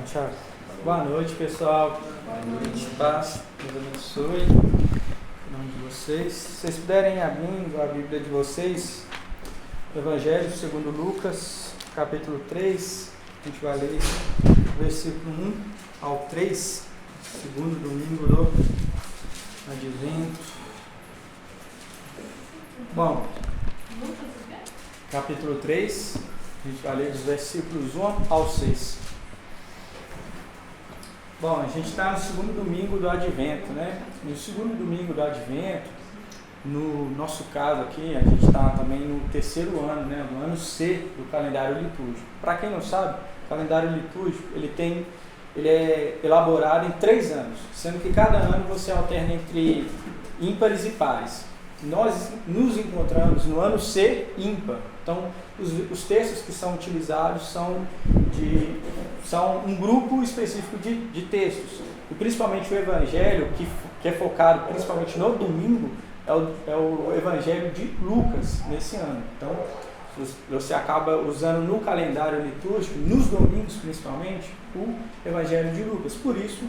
Thiago. Boa noite, pessoal. Boa noite, paz. Deus abençoe. Em nome de vocês. Se vocês puderem abrindo a Bíblia de vocês, Evangelho segundo Lucas, capítulo 3, a gente vai ler versículo 1 ao 3, segundo domingo do Advento. Bom, capítulo 3, a gente vai ler dos versículos 1 ao 6. Bom, a gente está no segundo domingo do Advento, né? No segundo domingo do Advento, no nosso caso aqui, a gente está também no terceiro ano, né? No ano C do calendário litúrgico. Para quem não sabe, o calendário litúrgico ele é elaborado em 3 anos, sendo que cada ano você alterna entre ímpares e pares. Nós nos encontramos no ano C ímpar. Então, os textos que são utilizados são um grupo específico de textos. E principalmente o Evangelho, que é focado principalmente no domingo, é o Evangelho de Lucas nesse ano. Então, você acaba usando no calendário litúrgico, nos domingos principalmente, o Evangelho de Lucas. Por isso,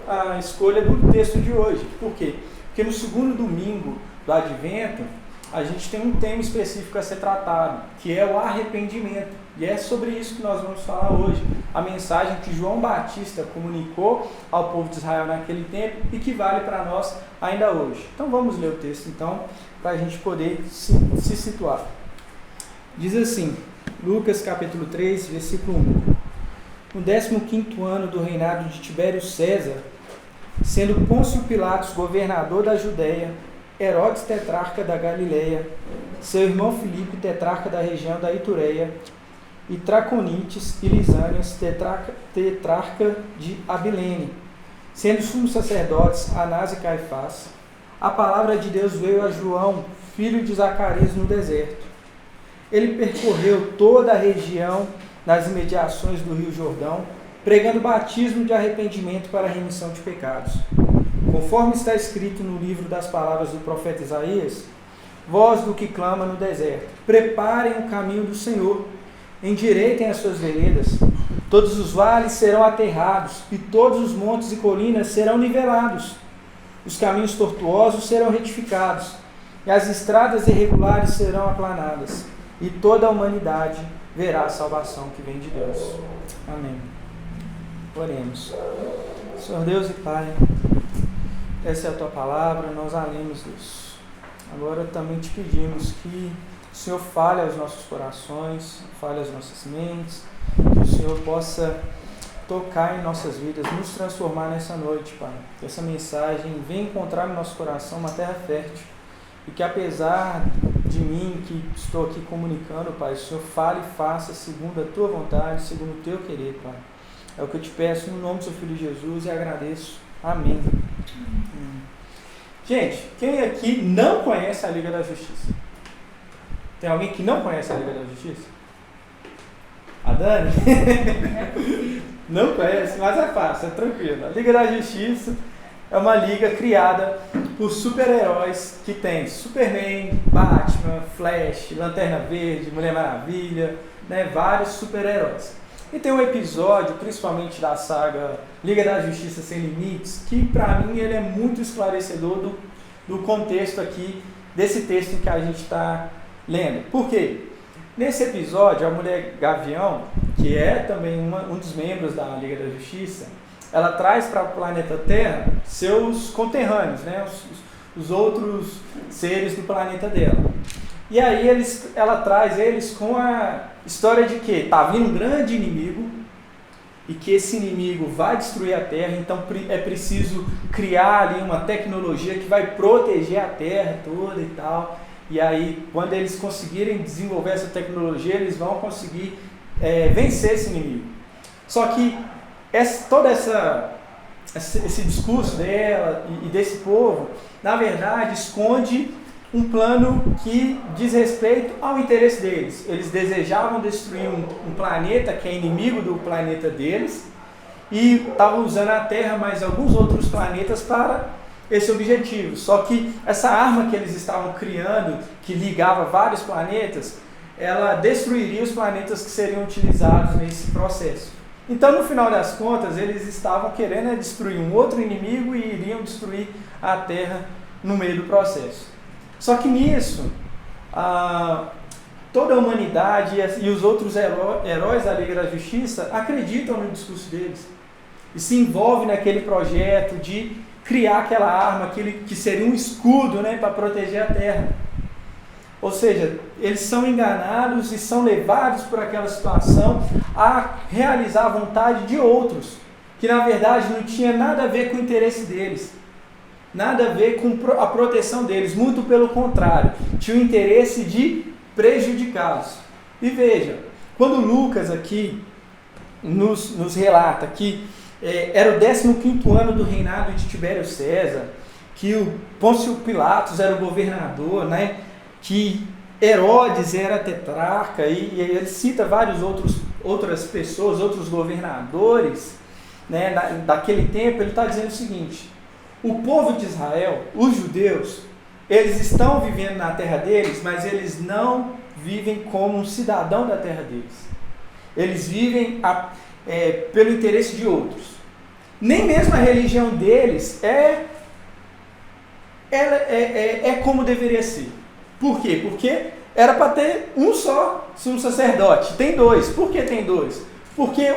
a escolha do texto de hoje. Por quê? Porque no segundo domingo do Advento, a gente tem um tema específico a ser tratado, que é o arrependimento. E é sobre isso que nós vamos falar hoje. A mensagem que João Batista comunicou ao povo de Israel naquele tempo e que vale para nós ainda hoje. Então vamos ler o texto então, para a gente poder se situar. Diz assim, Lucas capítulo 3, versículo 1. No 15º ano do reinado de Tibério César, sendo Pôncio Pilatos governador da Judéia, Herodes tetrarca da Galileia, seu irmão Filipe tetrarca da região da Itureia, e Traconites e Lisânias tetrarca de Abilene, sendo sumos sacerdotes Anás e Caifás, a palavra de Deus veio a João, filho de Zacarias, no deserto. Ele percorreu toda a região nas imediações do rio Jordão, pregando batismo de arrependimento para a remissão de pecados. Conforme está escrito no livro das palavras do profeta Isaías, voz do que clama no deserto, preparem o caminho do Senhor, endireitem as suas veredas, todos os vales serão aterrados, e todos os montes e colinas serão nivelados, os caminhos tortuosos serão retificados, e as estradas irregulares serão aplanadas, e toda a humanidade verá a salvação que vem de Deus. Amém. Oremos. Senhor Deus e Pai, essa é a Tua palavra, nós a lemos, Deus. Agora também te pedimos que o Senhor fale aos nossos corações, fale às nossas mentes, que o Senhor possa tocar em nossas vidas, nos transformar nessa noite, Pai. Que essa mensagem venha encontrar no nosso coração uma terra fértil e que apesar de mim que estou aqui comunicando, Pai, o Senhor fale e faça segundo a Tua vontade, segundo o Teu querer, Pai. É o que eu te peço no nome do Seu Filho Jesus e agradeço. Amém. Gente, quem aqui não conhece a Liga da Justiça? Tem alguém que não conhece a Liga da Justiça? A Dani? Não conhece, mas é fácil, é tranquilo. A Liga da Justiça é uma liga criada por super-heróis que tem Superman, Batman, Flash, Lanterna Verde, Mulher Maravilha, né, vários super-heróis. E tem um episódio, principalmente da saga Liga da Justiça Sem Limites, que para mim ele é muito esclarecedor do contexto aqui, desse texto que a gente está lendo. Por quê? Nesse episódio, a Mulher Gavião, que é também um dos membros da Liga da Justiça, ela traz para o planeta Terra seus conterrâneos, né? os outros seres do planeta dela. E aí ela traz eles com a história de que está vindo um grande inimigo e que esse inimigo vai destruir a Terra, então é preciso criar ali uma tecnologia que vai proteger a Terra toda e tal. E aí, quando eles conseguirem desenvolver essa tecnologia, eles vão conseguir vencer esse inimigo. Só que todo esse discurso dela e desse povo, na verdade, esconde um plano que diz respeito ao interesse deles. Eles desejavam destruir um planeta que é inimigo do planeta deles e estavam usando a Terra, mas alguns outros planetas para esse objetivo. Só que essa arma que eles estavam criando, que ligava vários planetas, ela destruiria os planetas que seriam utilizados nesse processo. Então, no final das contas, eles estavam querendo destruir um outro inimigo e iriam destruir a terra no meio do processo. Só que nisso, toda a humanidade e os outros heróis da Liga da Justiça acreditam no discurso deles e se envolvem naquele projeto de criar aquela arma que seria um escudo, né, para proteger a terra. Ou seja, eles são enganados e são levados por aquela situação a realizar a vontade de outros, que na verdade não tinha nada a ver com o interesse deles, nada a ver com a proteção deles, muito pelo contrário, tinha o interesse de prejudicá-los. E veja, quando Lucas aqui nos relata que era o 15º ano do reinado de Tibério César, que o Pôncio Pilatos era o governador, né? Que Herodes era tetrarca, e ele cita outras pessoas, outros governadores, né, daquele tempo. Ele está dizendo o seguinte: o povo de Israel, os judeus, eles estão vivendo na terra deles, mas eles não vivem como um cidadão da terra deles. Eles vivem pelo interesse de outros. Nem mesmo a religião deles é como deveria ser. Por quê? Porque era para ter um só sumo sacerdote. Tem dois. Por que tem dois? Porque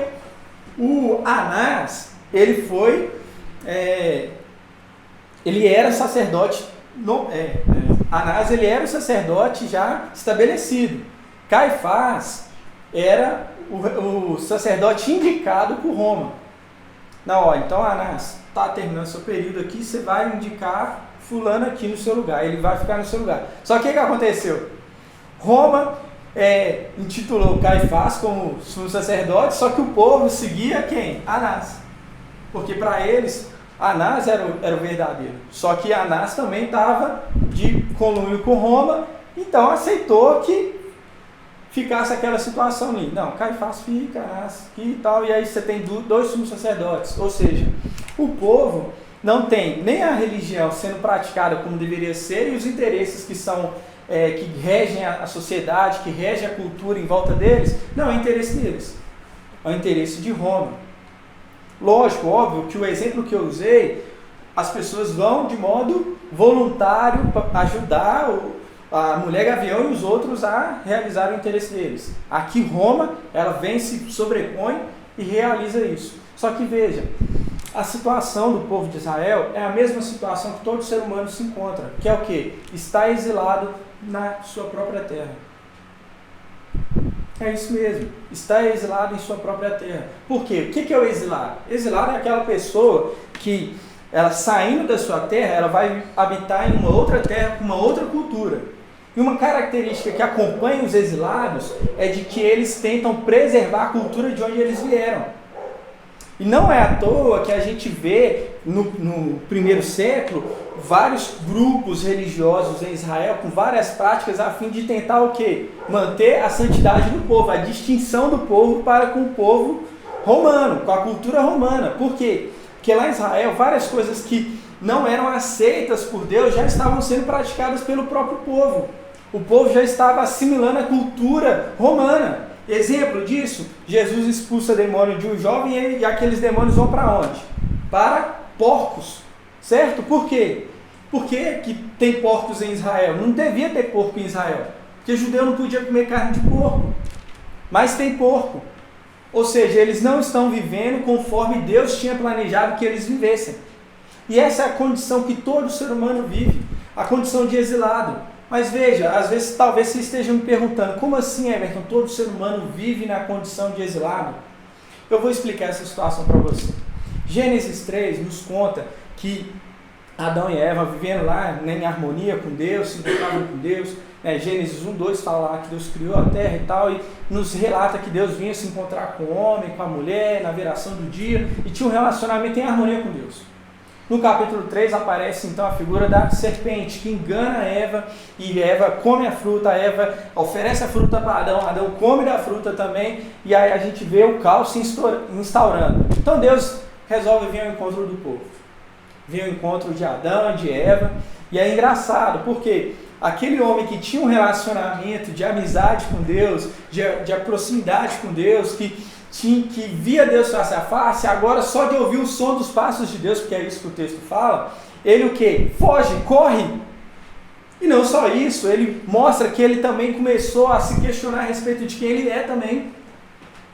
o Anás, ele era sacerdote. Anás, ele era o sacerdote já estabelecido. Caifás era o sacerdote indicado por Roma. Então Anás, está terminando seu período aqui, você vai indicar fulano aqui no seu lugar, ele vai ficar no seu lugar. Só que o que aconteceu? Roma intitulou Caifás como sumo sacerdote, só que o povo seguia quem? Anás. Porque para eles, Anás era o verdadeiro. Só que Anás também estava de conluio com Roma, então aceitou que ficasse aquela situação ali. Não, Caifás fica, Anás aqui e tal, e aí você tem dois sumos sacerdotes. Ou seja, o povo não tem nem a religião sendo praticada como deveria ser, e os interesses que regem a sociedade, que regem a cultura em volta deles, não é o interesse deles, é o interesse de Roma. Lógico, óbvio, que o exemplo que eu usei, as pessoas vão de modo voluntário para ajudar a mulher gavião e os outros a realizar o interesse deles. Aqui Roma, ela vem, se sobrepõe e realiza isso. Só que veja, a situação do povo de Israel é a mesma situação que todo ser humano se encontra, que é o quê? Está exilado na sua própria terra. É isso mesmo, está exilado em sua própria terra. Por quê? O que é o exilado? Exilado é aquela pessoa que, ela saindo da sua terra, ela vai habitar em uma outra terra com uma outra cultura. E uma característica que acompanha os exilados é de que eles tentam preservar a cultura de onde eles vieram. E não é à toa que a gente vê no primeiro século vários grupos religiosos em Israel com várias práticas a fim de tentar o quê? Manter a santidade do povo, a distinção do povo para com o povo romano, com a cultura romana. Por quê? Porque lá em Israel várias coisas que não eram aceitas por Deus já estavam sendo praticadas pelo próprio povo. O povo já estava assimilando a cultura romana. Exemplo disso, Jesus expulsa demônio de um jovem e aqueles demônios vão para onde? Para porcos, certo? Por quê? Por que tem porcos em Israel? Não devia ter porco em Israel, porque judeu não podia comer carne de porco, mas tem porco. Ou seja, eles não estão vivendo conforme Deus tinha planejado que eles vivessem. E essa é a condição que todo ser humano vive, a condição de exilado. Mas veja, às vezes talvez você esteja me perguntando, como assim, Everton, todo ser humano vive na condição de exilado? Eu vou explicar essa situação para você. Gênesis 3 nos conta que Adão e Eva vivendo lá em harmonia com Deus, se encontravam com Deus. Gênesis 1:2 fala lá que Deus criou a terra e tal, e nos relata que Deus vinha se encontrar com o homem, com a mulher, na viração do dia, e tinha um relacionamento em harmonia com Deus. No capítulo 3 aparece então a figura da serpente que engana Eva, e Eva come a fruta, Eva oferece a fruta para Adão, Adão come da fruta também, e aí a gente vê o caos se instaurando. Então Deus resolve vir ao encontro do povo, vir ao encontro de Adão e de Eva, e é engraçado, porque aquele homem que tinha um relacionamento de amizade com Deus, de proximidade com Deus, que que via Deus face a face, agora só de ouvir o som dos passos de Deus, porque é isso que o texto fala, ele o quê? Foge, corre. E não só isso, ele mostra que ele também começou a se questionar a respeito de quem ele é também.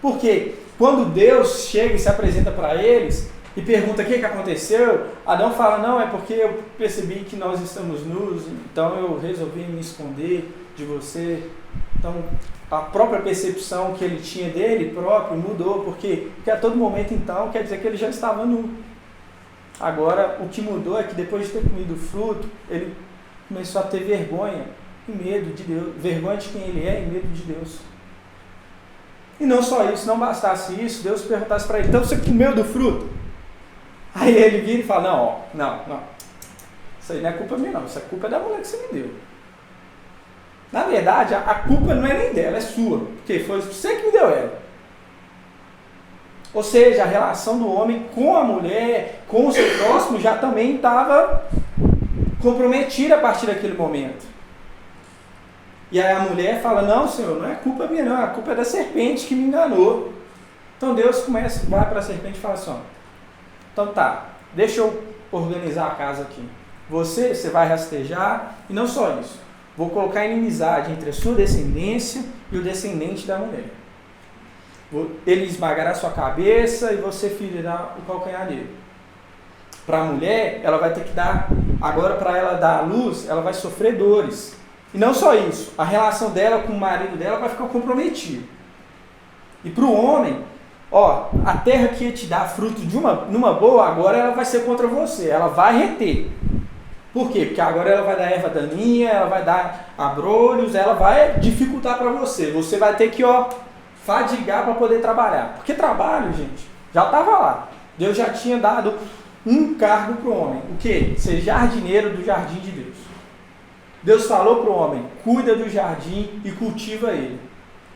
Porque quando Deus chega e se apresenta para eles e pergunta o que aconteceu, Adão fala, não, é porque eu percebi que nós estamos nus, então eu resolvi me esconder de você. Então a própria percepção que ele tinha dele próprio mudou, porque a todo momento então quer dizer que ele já estava nu. Agora o que mudou é que depois de ter comido o fruto, ele começou a ter vergonha e medo de Deus, vergonha de quem ele é e medo de Deus. E não só isso, não bastasse isso, Deus perguntasse para ele, então você comeu do fruto? Aí ele vira e fala, não, isso aí não é culpa minha não, isso é culpa da mulher que você me deu. Na verdade, a culpa não é nem dela, é sua, porque foi você que me deu ela. Ou seja, a relação do homem com a mulher, com o seu próximo, já também estava comprometida a partir daquele momento. E aí a mulher fala, não, Senhor, não é culpa minha não, a culpa é da serpente que me enganou. Então Deus vai para a serpente e fala assim, então tá, deixa eu organizar a casa aqui. Você vai rastejar, e não só isso, vou colocar inimizade entre a sua descendência e o descendente da mulher. Ele esmagará a sua cabeça e você ferirá o calcanhar dele. Para a mulher, ela vai ter que dar, agora para ela dar à luz, ela vai sofrer dores. E não só isso, a relação dela com o marido dela vai ficar comprometida. E para o homem, a terra que ia te dar fruto numa boa, agora ela vai ser contra você, ela vai reter. Por quê? Porque agora ela vai dar erva daninha, ela vai dar abrolhos, ela vai dificultar para você. Você vai ter que, fadigar para poder trabalhar. Porque trabalho, gente, já estava lá. Deus já tinha dado um cargo para o homem. O quê? Ser jardineiro do jardim de Deus. Deus falou para o homem, cuida do jardim e cultiva ele.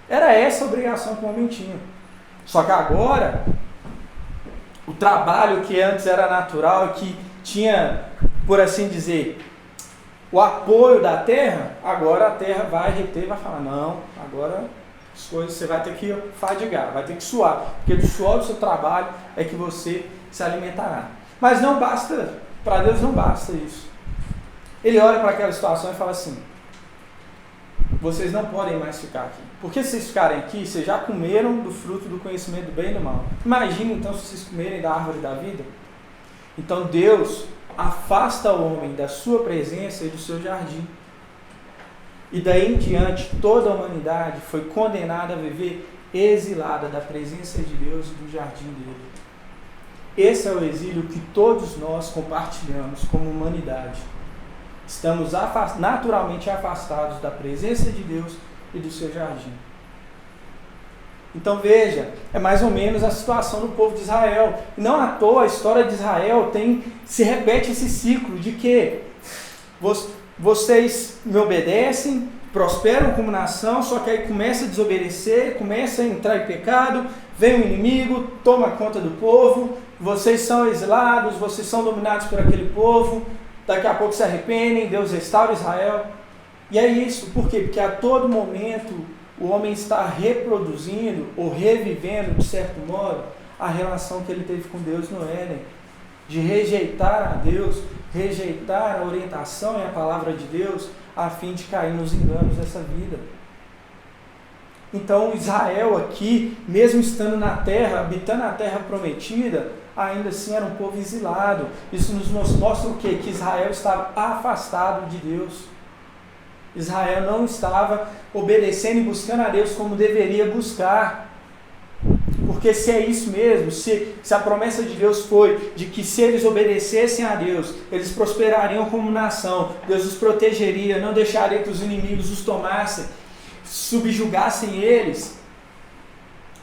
Era essa a obrigação que o homem tinha. Só que agora, o trabalho que antes era natural e que tinha, por assim dizer, o apoio da terra, agora a terra vai reter, vai falar, não, agora as coisas você vai ter que fadigar, vai ter que suar, porque do suor do seu trabalho é que você se alimentará. Mas não basta, para Deus não basta isso. Ele olha para aquela situação e fala assim, vocês não podem mais ficar aqui. Porque se vocês ficarem aqui, vocês já comeram do fruto do conhecimento do bem e do mal. Imagina então se vocês comerem da árvore da vida. Então Deus afasta o homem da sua presença e do seu jardim. E daí em diante, toda a humanidade foi condenada a viver exilada da presença de Deus e do jardim dele. Esse é o exílio que todos nós compartilhamos como humanidade. Estamos naturalmente afastados da presença de Deus e do seu jardim. Então veja, é mais ou menos a situação do povo de Israel. E não à toa a história de Israel se repete esse ciclo de que vocês me obedecem, prosperam como nação, só que aí começa a desobedecer, começa a entrar em pecado, vem o inimigo, toma conta do povo, vocês são exilados, vocês são dominados por aquele povo, daqui a pouco se arrependem, Deus restaura Israel. E é isso, por quê? Porque a todo momento o homem está reproduzindo ou revivendo, de certo modo, a relação que ele teve com Deus no Éden, de rejeitar a Deus, rejeitar a orientação e a palavra de Deus, a fim de cair nos enganos dessa vida. Então Israel aqui, mesmo estando na terra, habitando a terra prometida, ainda assim era um povo exilado. Isso nos mostra o quê? Que Israel estava afastado de Deus. Israel não estava obedecendo e buscando a Deus como deveria buscar. Porque se é isso mesmo, se a promessa de Deus foi de que se eles obedecessem a Deus, eles prosperariam como nação, Deus os protegeria, não deixaria que os inimigos os tomassem, subjugassem eles,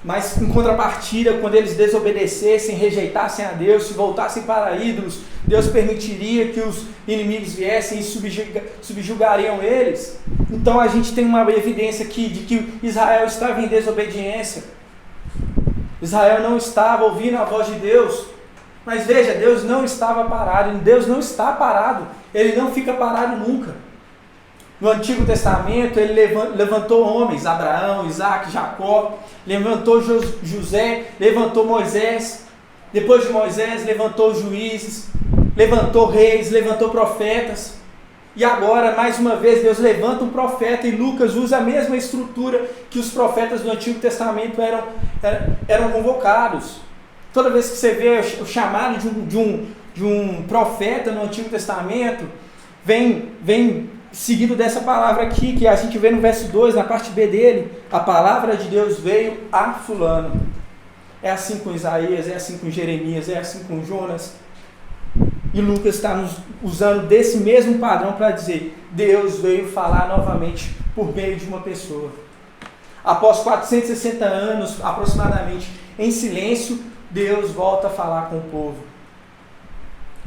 mas em contrapartida, quando eles desobedecessem, rejeitassem a Deus, se voltassem para ídolos, Deus permitiria que os inimigos viessem e subjugariam eles. Então a gente tem uma evidência aqui de que Israel estava em desobediência. Israel não estava ouvindo a voz de Deus. Mas veja, Deus não estava parado, Deus não está parado, Ele não fica parado nunca. No Antigo Testamento, ele levantou homens, Abraão, Isaac, Jacó, levantou José, levantou Moisés. Depois de Moisés, levantou juízes, levantou reis, levantou profetas. E agora, mais uma vez, Deus levanta um profeta e Lucas usa a mesma estrutura que os profetas do Antigo Testamento eram convocados. Toda vez que você vê o chamado de um profeta no Antigo Testamento, vem seguido dessa palavra aqui, que a gente vê no verso 2, na parte B dele: a palavra de Deus veio a fulano. É assim com Isaías, é assim com Jeremias, é assim com Jonas. E Lucas está nos usando desse mesmo padrão para dizer: Deus veio falar novamente por meio de uma pessoa. Após 460 anos, aproximadamente, em silêncio, Deus volta a falar com o povo.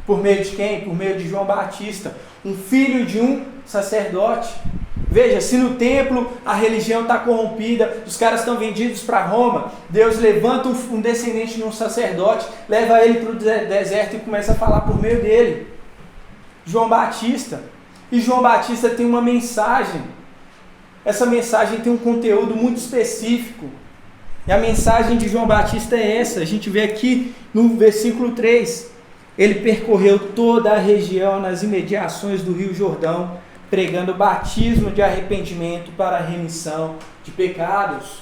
Por meio de quem? Por meio de João Batista, um filho de um sacerdote. Veja, se no templo a religião está corrompida, os caras estão vendidos para Roma, Deus levanta um descendente de um sacerdote, leva ele para o deserto e começa a falar por meio dele. João Batista. E João Batista tem uma mensagem. Essa mensagem tem um conteúdo muito específico. E a mensagem de João Batista é essa. A gente vê aqui no versículo 3. Ele percorreu toda a região nas imediações do Rio Jordão, pregando batismo de arrependimento para a remissão de pecados.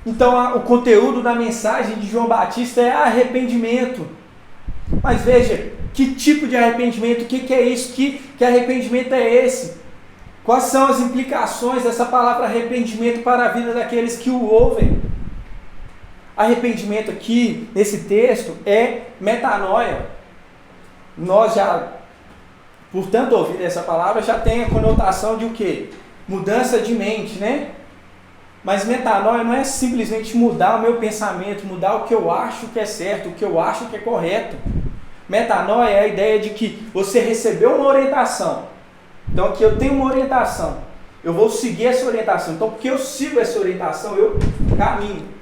Então, o conteúdo da mensagem de João Batista é arrependimento. Mas veja, que tipo de arrependimento? O que é isso? Que arrependimento é esse? Quais são as implicações dessa palavra arrependimento para a vida daqueles que o ouvem? Arrependimento aqui, nesse texto, é metanoia. Nós já, por tanto ouvir essa palavra, já tem a conotação de o quê? Mudança de mente, né? Mas metanoia não é simplesmente mudar o meu pensamento, mudar o que eu acho que é certo, o que eu acho que é correto. Metanoia é a ideia de que você recebeu uma orientação. Então aqui eu tenho uma orientação, eu vou seguir essa orientação. Então porque eu sigo essa orientação, eu caminho.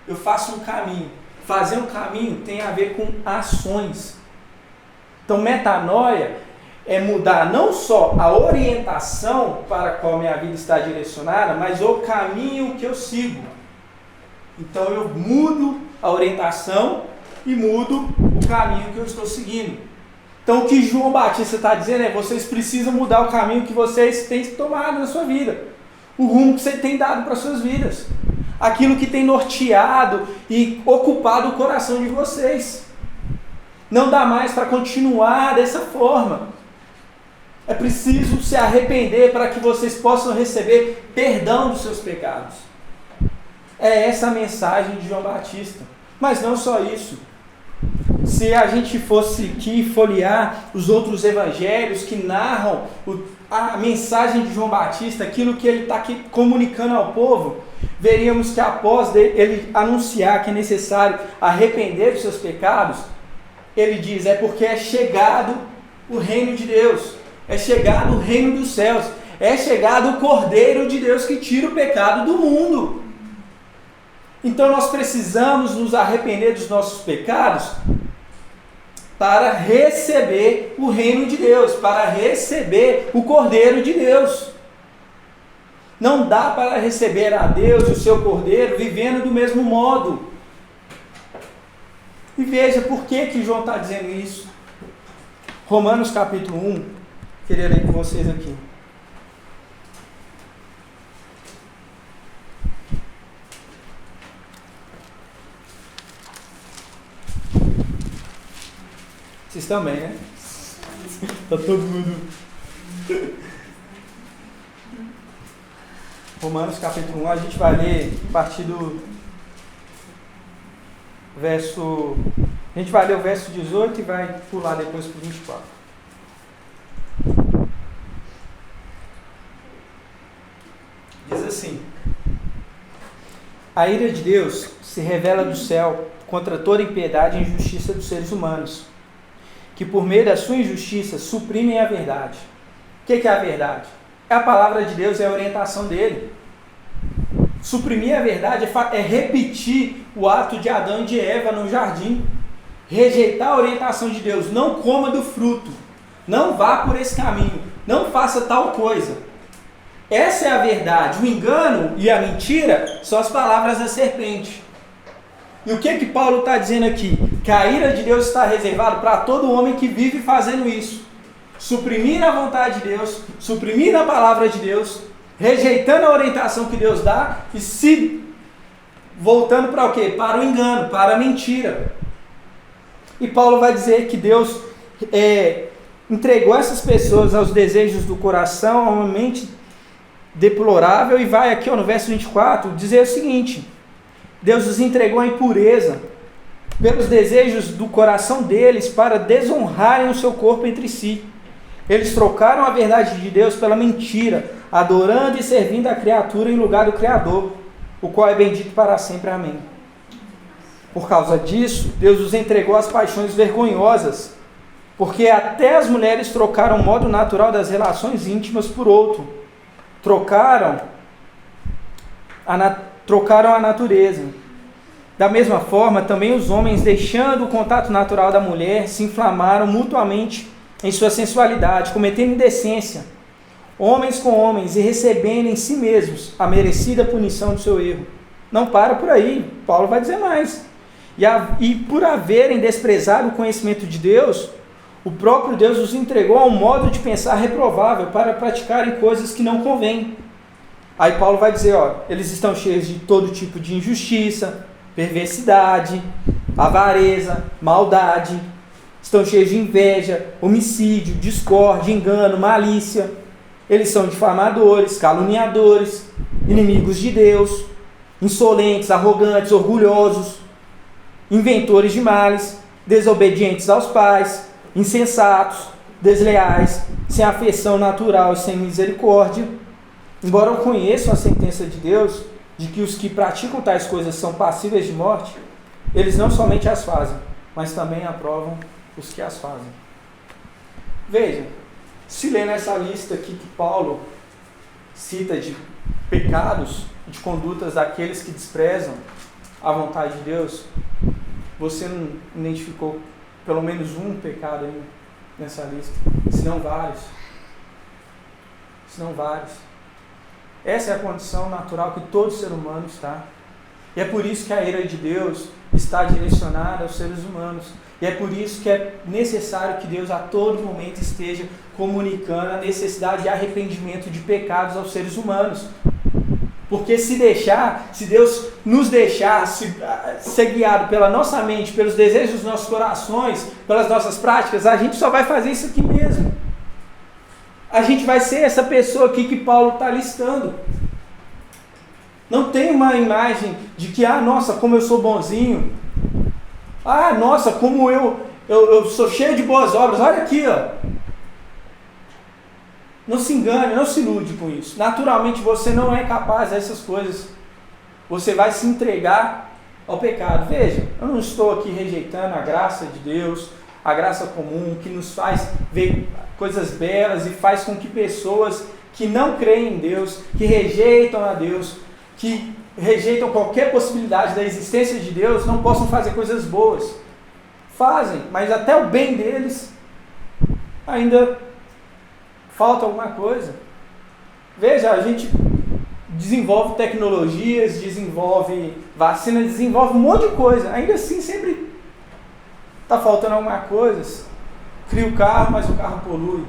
Eu faço um caminho. Fazer um caminho tem a ver com ações. Então, metanoia é mudar não só a orientação para a qual minha vida está direcionada, mas o caminho que eu sigo. Então, eu mudo a orientação e mudo o caminho que eu estou seguindo. Então, o que João Batista está dizendo é: vocês precisam mudar o caminho que vocês têm tomado na sua vida. O rumo que você tem dado para as suas vidas. Aquilo que tem norteado e ocupado o coração de vocês. Não dá mais para continuar dessa forma. É preciso se arrepender para que vocês possam receber perdão dos seus pecados. É essa a mensagem de João Batista. Mas não só isso. Se a gente fosse aqui folhear os outros evangelhos que narram a mensagem de João Batista, aquilo que ele está aqui comunicando ao povo, veríamos que após ele anunciar que é necessário arrepender dos seus pecados, ele diz: é porque é chegado o reino de Deus, é chegado o reino dos céus, é chegado o Cordeiro de Deus que tira o pecado do mundo. Então nós precisamos nos arrepender dos nossos pecados para receber o reino de Deus, para receber o Cordeiro de Deus. Não dá para receber a Deus e o seu Cordeiro vivendo do mesmo modo. E veja por que João está dizendo isso. Romanos capítulo 1, queria ler com vocês aqui. Vocês também, né? Tá todo mundo... Romanos capítulo 1, a gente vai ler a partir do verso... A gente vai ler o verso 18 e vai pular depois para o 24. Diz assim: a ira de Deus se revela do céu contra toda impiedade e injustiça dos seres humanos, que por meio da sua injustiça suprimem a verdade. O que é a verdade? É a palavra de Deus, é a orientação dele. Suprimir a verdade é repetir o ato de Adão e de Eva no jardim. Rejeitar a orientação de Deus. Não coma do fruto. Não vá por esse caminho. não faça tal coisa. Essa é a verdade. O engano e a mentira são as palavras da serpente. E o que Paulo está dizendo aqui? Que a ira de Deus está reservada para todo homem que vive fazendo isso. Suprimir a vontade de Deus, suprimir a palavra de Deus, rejeitando a orientação que Deus dá e se voltando para o quê? Para o engano, para a mentira. E Paulo vai dizer que Deus entregou essas pessoas aos desejos do coração, a uma mente deplorável, e vai aqui no verso 24 dizer o seguinte: Deus os entregou à impureza pelos desejos do coração deles para desonrarem o seu corpo entre si. Eles trocaram a verdade de Deus pela mentira, adorando e servindo a criatura em lugar do Criador, o qual é bendito para sempre. Amém. Por causa disso, Deus os entregou às paixões vergonhosas, porque até as mulheres trocaram o modo natural das relações íntimas por outro. Trocaram a natureza. Da mesma forma, também os homens, deixando o contato natural da mulher, se inflamaram mutuamente em sua sensualidade, cometendo indecência, homens com homens, e recebendo em si mesmos a merecida punição do seu erro. Não para por aí, Paulo vai dizer mais. E por haverem desprezado o conhecimento de Deus, o próprio Deus os entregou a um modo de pensar reprovável para praticarem coisas que não convêm. Aí Paulo vai dizer, eles estão cheios de todo tipo de injustiça, perversidade, avareza, maldade, estão cheios de inveja, homicídio, discórdia, engano, malícia. Eles são difamadores, caluniadores, inimigos de Deus, insolentes, arrogantes, orgulhosos, inventores de males, desobedientes aos pais, insensatos, desleais, sem afeição natural e sem misericórdia. Embora eu conheça a sentença de Deus, de que os que praticam tais coisas são passíveis de morte, eles não somente as fazem, mas também aprovam os que as fazem. Veja, se ler nessa lista aqui que Paulo cita de pecados, de condutas daqueles que desprezam a vontade de Deus, você não identificou pelo menos um pecado aí nessa lista, se não vários. Essa é a condição natural que todo ser humano está. E é por isso que a ira de Deus está direcionada aos seres humanos. E é por isso que é necessário que Deus a todo momento esteja comunicando a necessidade de arrependimento de pecados aos seres humanos. Porque se Deus nos deixar ser guiado pela nossa mente, pelos desejos dos nossos corações, pelas nossas práticas, a gente só vai fazer isso aqui mesmo. A gente vai ser essa pessoa aqui que Paulo está listando. Não tem uma imagem de que, nossa, como eu sou bonzinho. Nossa, como eu sou cheio de boas obras. Olha aqui, Não se engane, não se ilude com isso. Naturalmente você não é capaz dessas coisas. Você vai se entregar ao pecado. Veja, eu não estou aqui rejeitando a graça de Deus, a graça comum, que nos faz ver coisas belas e faz com que pessoas que não creem em Deus, que rejeitam a Deus, que rejeitam qualquer possibilidade da existência de Deus, não possam fazer coisas boas. Fazem, mas até o bem deles ainda falta alguma coisa. Veja, a gente desenvolve tecnologias, desenvolve vacina, desenvolve um monte de coisa. Ainda assim, sempre está faltando alguma coisa. Cria o carro, mas o carro polui.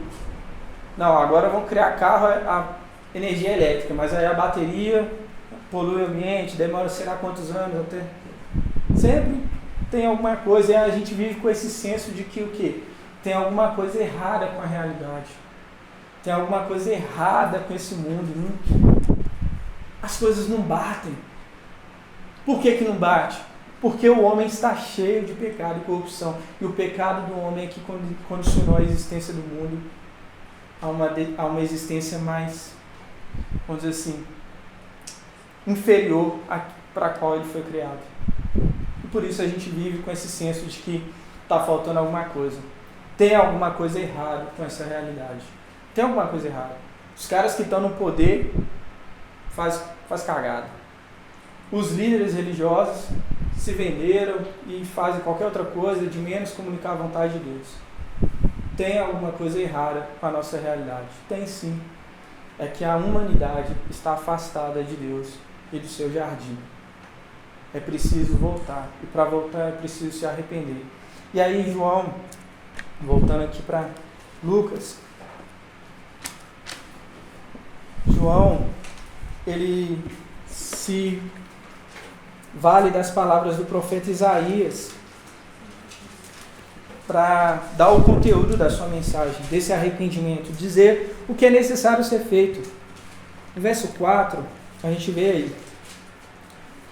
Não, agora vão criar carro a energia elétrica, mas aí a bateria polui o ambiente, demora sei lá quantos anos até. Sempre tem alguma coisa, e a gente vive com esse senso de que o quê? Tem alguma coisa errada com a realidade. Tem alguma coisa errada com esse mundo. As coisas não batem. Por que não bate? Porque o homem está cheio de pecado e corrupção. E o pecado do homem é que condicionou a existência do mundo a uma existência mais, vamos dizer assim, inferior para a qual ele foi criado. E por isso a gente vive com esse senso de que está faltando alguma coisa. Tem alguma coisa errada com essa realidade. Tem alguma coisa errada. Os caras que estão no poder faz cagada. Os líderes religiosos se venderam e fazem qualquer outra coisa de menos comunicar a vontade de Deus. tem alguma coisa errada com a nossa realidade. Tem sim. É que a humanidade está afastada de Deus e do seu jardim. É preciso voltar. E para voltar é preciso se arrepender. E aí João, voltando aqui para Lucas. João, ele se vale das palavras do profeta Isaías para dar o conteúdo da sua mensagem, desse arrependimento, dizer o que é necessário ser feito. No verso 4, a gente vê aí,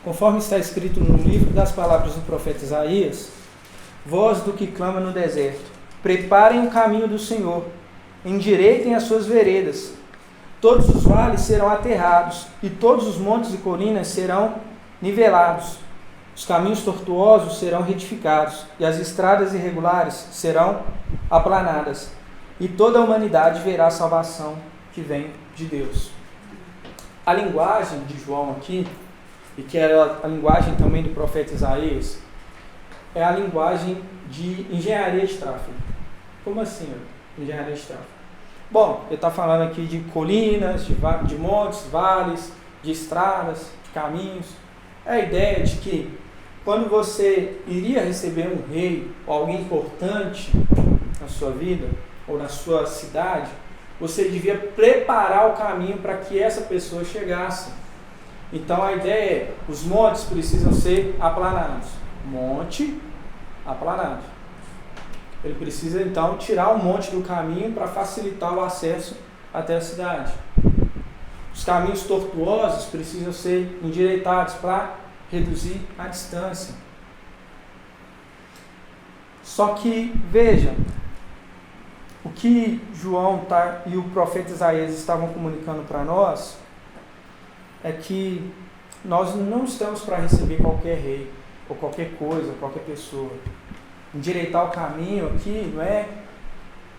conforme está escrito no livro das palavras do profeta Isaías, voz do que clama no deserto, preparem o caminho do Senhor, endireitem as suas veredas, todos os vales serão aterrados, e todos os montes e colinas serão nivelados, os caminhos tortuosos serão retificados, e as estradas irregulares serão aplanadas, e toda a humanidade verá a salvação que vem de Deus. A linguagem de João aqui, e que era a linguagem também do profeta Isaías, é a linguagem de engenharia de tráfego. Como assim, engenharia de tráfego? Bom, ele está falando aqui de colinas, de montes, vales, de estradas, de caminhos. É a ideia de que quando você iria receber um rei ou alguém importante na sua vida ou na sua cidade, você devia preparar o caminho para que essa pessoa chegasse. Então a ideia é, os montes precisam ser aplanados. Monte, aplanado. Ele precisa então tirar o monte do caminho para facilitar o acesso até a cidade. Os caminhos tortuosos precisam ser endireitados para reduzir a distância. Só que, veja, o que João e o profeta Isaías estavam comunicando para nós é que nós não estamos para receber qualquer rei, ou qualquer coisa, qualquer pessoa. Endireitar o caminho aqui não é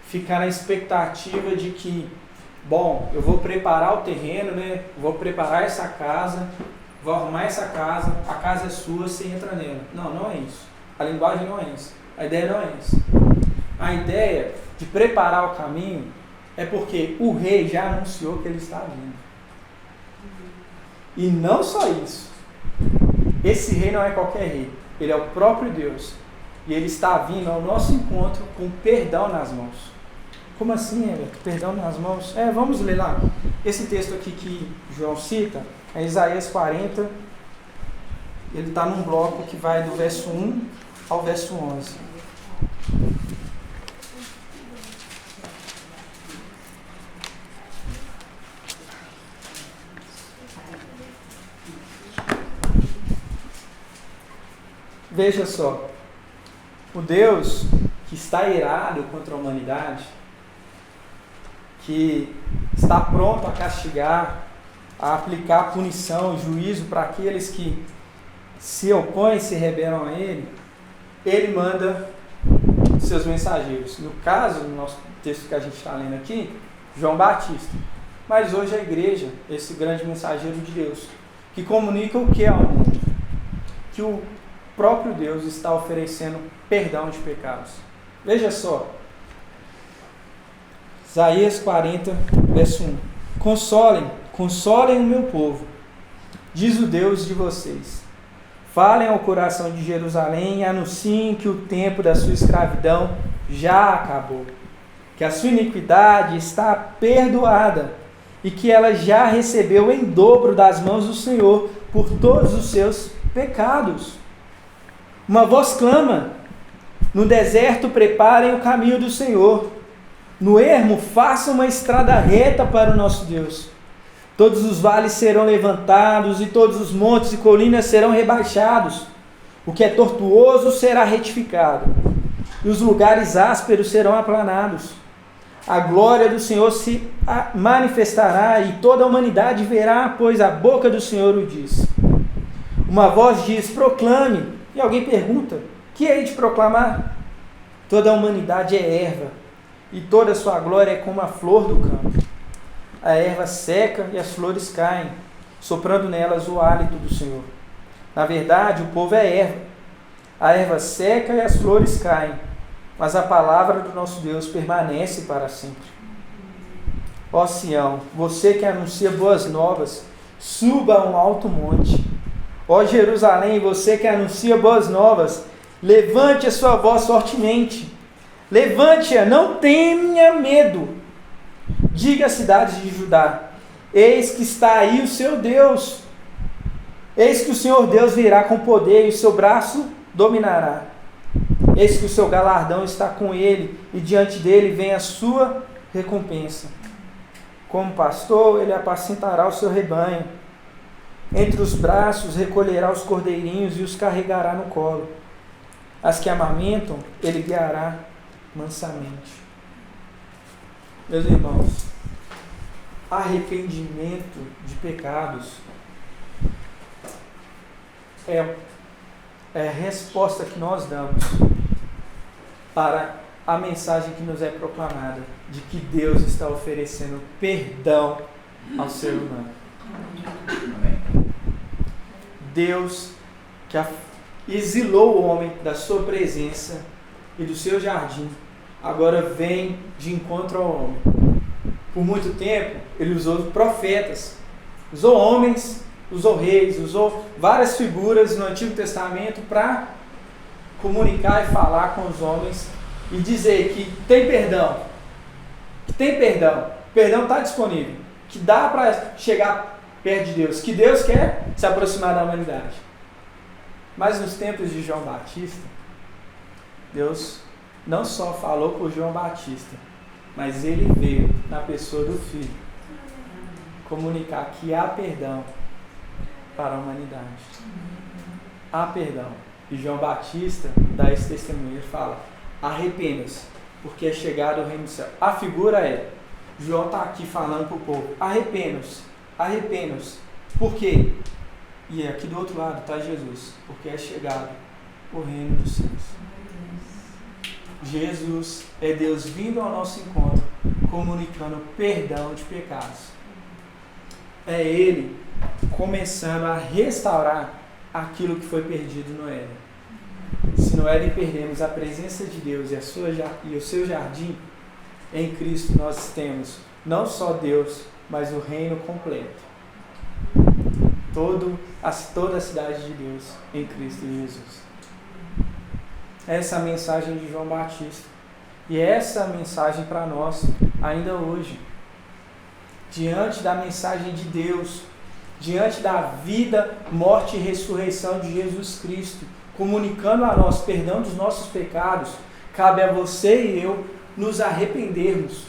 ficar na expectativa de que, bom, eu vou preparar o terreno, né? Vou preparar essa casa, vou arrumar essa casa, a casa é sua, você entra nela. Não, não é isso. A linguagem não é isso. A ideia não é essa. A ideia de preparar o caminho é porque o rei já anunciou que ele está vindo. E não só isso. Esse rei não é qualquer rei. Ele é o próprio Deus. E ele está vindo ao nosso encontro com perdão nas mãos. Como assim, Everton? Perdão nas mãos? Vamos ler lá. Esse texto aqui que João cita é Isaías 40. Ele está num bloco que vai do verso 1 ao verso 11. Veja só, o Deus que está irado contra a humanidade, que está pronto a castigar, a aplicar punição e juízo para aqueles que se opõem e se rebelam a Ele, Ele manda seus mensageiros. No caso, no nosso texto que a gente está lendo aqui, João Batista. Mas hoje a igreja, esse grande mensageiro de Deus, que comunica o que ao mundo? Que o próprio Deus está oferecendo perdão de pecados. Veja só, Isaías 40, verso 1. Consolem o meu povo, diz o Deus de vocês. Falem ao coração de Jerusalém e anunciem que o tempo da sua escravidão já acabou, que a sua iniquidade está perdoada e que ela já recebeu em dobro das mãos do Senhor por todos os seus pecados. Uma voz clama, no deserto preparem o caminho do Senhor, no ermo façam uma estrada reta para o nosso Deus. Todos os vales serão levantados e todos os montes e colinas serão rebaixados. O que é tortuoso será retificado e os lugares ásperos serão aplanados. A glória do Senhor se manifestará e toda a humanidade verá, pois a boca do Senhor o diz. Uma voz diz, proclame. E alguém pergunta, que hei de proclamar? Toda a humanidade é erva, e toda a sua glória é como a flor do campo. A erva seca e as flores caem, soprando nelas o hálito do Senhor. Na verdade, o povo é erva. A erva seca e as flores caem, mas a palavra do nosso Deus permanece para sempre. Ó Sião, você que anuncia boas novas, suba a um alto monte. Ó Jerusalém, você que anuncia boas novas, levante a sua voz fortemente. Levante-a, não tenha medo. Diga às cidades de Judá: eis que está aí o seu Deus. Eis que o Senhor Deus virá com poder e o seu braço dominará. Eis que o seu galardão está com ele e diante dele vem a sua recompensa. Como pastor, ele apacentará o seu rebanho. Entre os braços recolherá os cordeirinhos e os carregará no colo. As que amamentam, ele guiará mansamente. Meus irmãos, arrependimento de pecados é a resposta que nós damos para a mensagem que nos é proclamada, de que Deus está oferecendo perdão ao ser humano. Deus que exilou o homem da sua presença e do seu jardim, agora vem de encontro ao homem. Por muito tempo, ele usou profetas, usou homens, usou reis, usou várias figuras no Antigo Testamento para comunicar e falar com os homens e dizer que tem perdão, perdão está disponível, que dá para chegar perto de Deus, que Deus quer se aproximar da humanidade. Mas nos tempos de João Batista, Deus não só falou por João Batista, mas ele veio na pessoa do Filho comunicar que há perdão para a humanidade. Há perdão. E João Batista dá esse testemunho, ele fala: arrependa-se, porque é chegado o reino do céu. A figura é, João está aqui falando para o povo: arrependam-se, arrependam-se. Por quê? E aqui do outro lado está Jesus, porque é chegado o reino dos céus. Jesus é Deus vindo ao nosso encontro, comunicando perdão de pecados. É Ele começando a restaurar aquilo que foi perdido no Éden. Se no Éden perdemos a presença de Deus e o seu jardim, em Cristo nós temos não só Deus, mas o reino completo. Toda a cidade de Deus em Cristo Jesus. Essa é a mensagem de João Batista. E essa é a mensagem para nós, ainda hoje. Diante da mensagem de Deus, diante da vida, morte e ressurreição de Jesus Cristo, comunicando a nós perdão dos nossos pecados, cabe a você e eu nos arrependermos.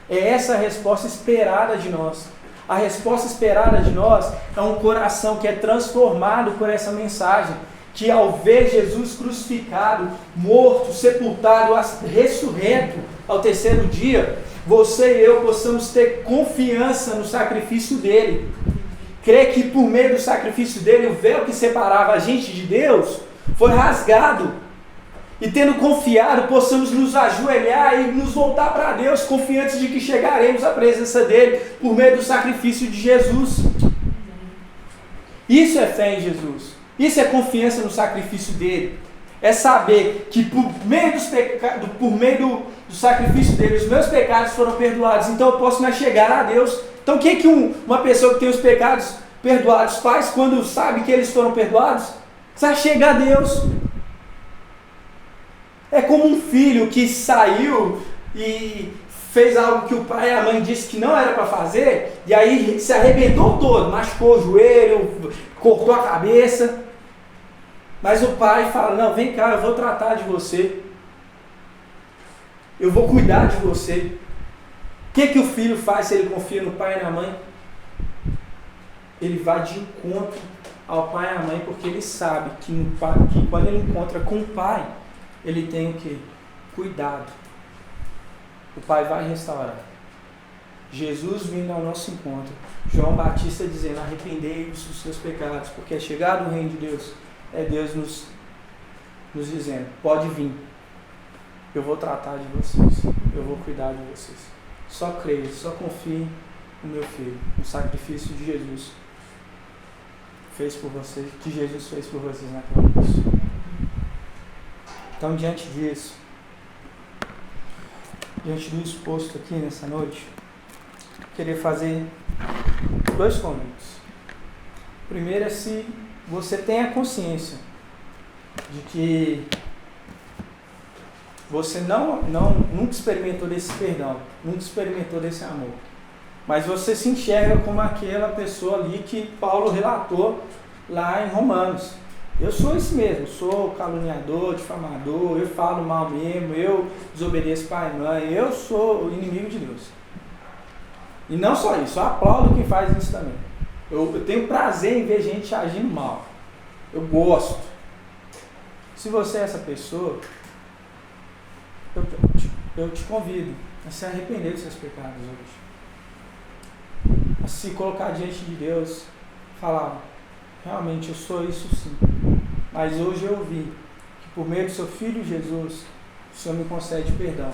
É essa a resposta esperada de nós. A resposta esperada de nós é um coração que é transformado por essa mensagem, que ao ver Jesus crucificado, morto, sepultado, ressurreto ao terceiro dia, você e eu possamos ter confiança no sacrifício dele. Crer que por meio do sacrifício dele, o véu que separava a gente de Deus foi rasgado. E tendo confiado, possamos nos ajoelhar e nos voltar para Deus, confiantes de que chegaremos à presença dele por meio do sacrifício de Jesus. Isso é fé em Jesus. Isso é confiança no sacrifício dele. É saber que por meio do sacrifício dele, os meus pecados foram perdoados. Então eu posso me chegar a Deus. Então o que uma pessoa que tem os pecados perdoados faz quando sabe que eles foram perdoados? Você chega a Deus. É como um filho que saiu e fez algo que o pai e a mãe disse que não era para fazer, e aí se arrebentou todo, machucou o joelho, cortou a cabeça. Mas o pai fala: não, vem cá, eu vou tratar de você. Eu vou cuidar de você. O que o filho faz se ele confia no pai e na mãe? Ele vai de encontro ao pai e à mãe, porque ele sabe que quando ele encontra com o pai, ele tem o quê? Cuidado. O pai vai restaurar. Jesus vindo ao nosso encontro. João Batista dizendo: arrependei-vos dos seus pecados, porque é chegado o reino de Deus. É Deus nos dizendo: pode vir. Eu vou tratar de vocês. Eu vou cuidar de vocês. Só creia, só confie no meu filho, no sacrifício de Jesus fez por vocês, que Jesus fez por vocês naquela cruz. Então, diante disso, diante do exposto aqui nessa noite, eu queria fazer 2 convites. O primeiro é se você tem a consciência de que você nunca experimentou desse perdão, nunca experimentou desse amor, mas você se enxerga como aquela pessoa ali que Paulo relatou lá em Romanos. Eu sou esse mesmo, sou caluniador, difamador, eu falo mal mesmo, eu desobedeço pai e mãe, eu sou o inimigo de Deus. E não só isso, eu aplaudo quem faz isso também. Eu tenho prazer em ver gente agindo mal. Eu gosto. Se você é essa pessoa, eu te convido a se arrepender dos seus pecados hoje. A se colocar diante de Deus, falar, realmente eu sou isso sim. Mas hoje eu vi que por meio do seu Filho Jesus, o Senhor me concede perdão.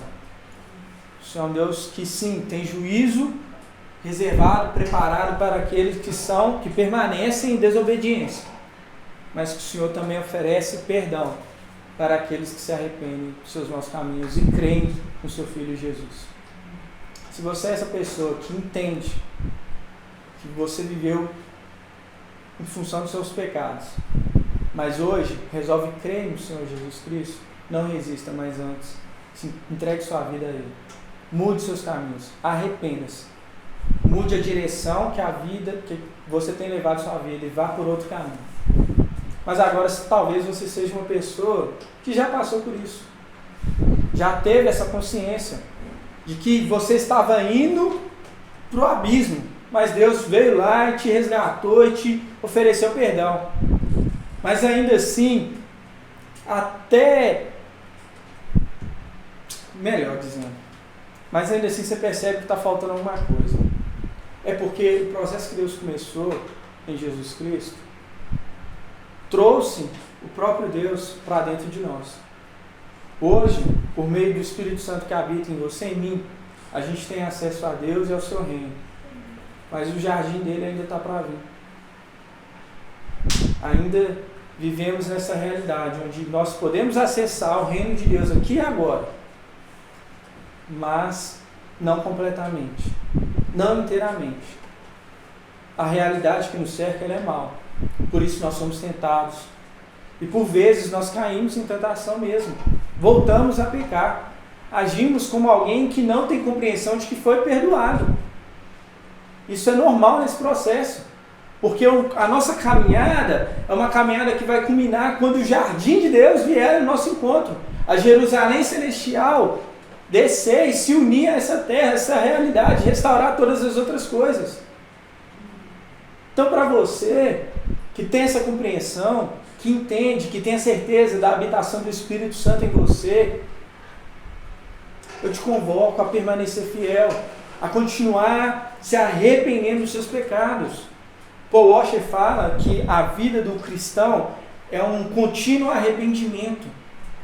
O Senhor é um Deus que sim, tem juízo reservado, preparado para aqueles que permanecem em desobediência. Mas que o Senhor também oferece perdão para aqueles que se arrependem dos seus maus caminhos e creem no seu Filho Jesus. Se você é essa pessoa que entende que você viveu em função dos seus pecados, mas hoje resolve crer no Senhor Jesus Cristo, não resista, mas antes entregue sua vida a Ele. Mude seus caminhos, arrependa-se. Mude a direção que você tem levado sua vida e vá por outro caminho. Mas agora, talvez você seja uma pessoa que já passou por isso. Já teve essa consciência de que você estava indo para o abismo, mas Deus veio lá e te resgatou e te ofereceu perdão. Mas ainda assim, mas ainda assim você percebe que está faltando alguma coisa. É porque o processo que Deus começou em Jesus Cristo trouxe o próprio Deus para dentro de nós. Hoje, por meio do Espírito Santo que habita em você e em mim, a gente tem acesso a Deus e ao seu reino. Mas o jardim dele ainda está para vir. Ainda vivemos nessa realidade onde nós podemos acessar o reino de Deus aqui e agora, mas não completamente, não inteiramente. A realidade que nos cerca ela é mal. Por isso nós somos tentados. E por vezes nós caímos em tentação mesmo. Voltamos a pecar. Agimos como alguém que não tem compreensão de que foi perdoado. Isso é normal nesse processo. Porque a nossa caminhada é uma caminhada que vai culminar quando o jardim de Deus vier ao nosso encontro. A Jerusalém celestial descer e se unir a essa terra, essa realidade, restaurar todas as outras coisas. Então, para você que tem essa compreensão, que entende, que tem a certeza da habitação do Espírito Santo em você, eu te convoco a permanecer fiel, a continuar se arrependendo dos seus pecados. Paul Washer fala que a vida do cristão é um contínuo arrependimento.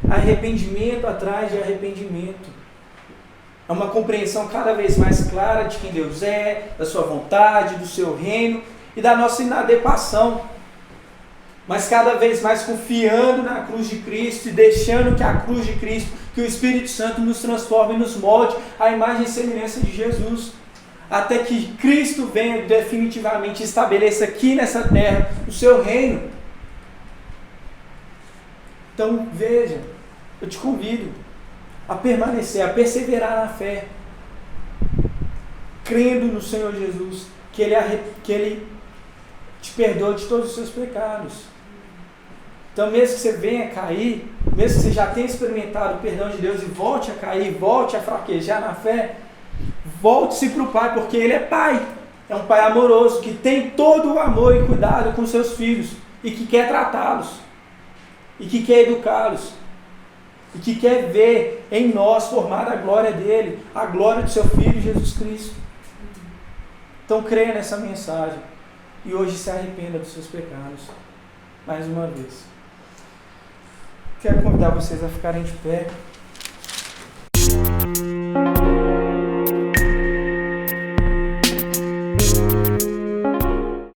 Arrependimento atrás de arrependimento. É uma compreensão cada vez mais clara de quem Deus é, da sua vontade, do seu reino e da nossa inadequação. Mas cada vez mais confiando na cruz de Cristo e deixando que a cruz de Cristo, que o Espírito Santo nos transforme e nos molde à imagem e semelhança de Jesus. Até que Cristo venha definitivamente estabeleça aqui nessa terra o seu reino. Então veja, eu te convido a permanecer, a perseverar na fé, crendo no Senhor Jesus, que Ele te perdoa de todos os seus pecados. Então mesmo que você venha cair, mesmo que você já tenha experimentado o perdão de Deus e volte a cair, volte a fraquejar na fé, volte-se para o Pai, porque Ele é Pai. É um Pai amoroso, que tem todo o amor e cuidado com seus filhos, e que quer tratá-los, e que quer educá-los, e que quer ver em nós formar a glória dEle, a glória do seu Filho Jesus Cristo. Então creia nessa mensagem, e hoje se arrependa dos seus pecados, mais uma vez. Quero convidar vocês a ficarem de pé.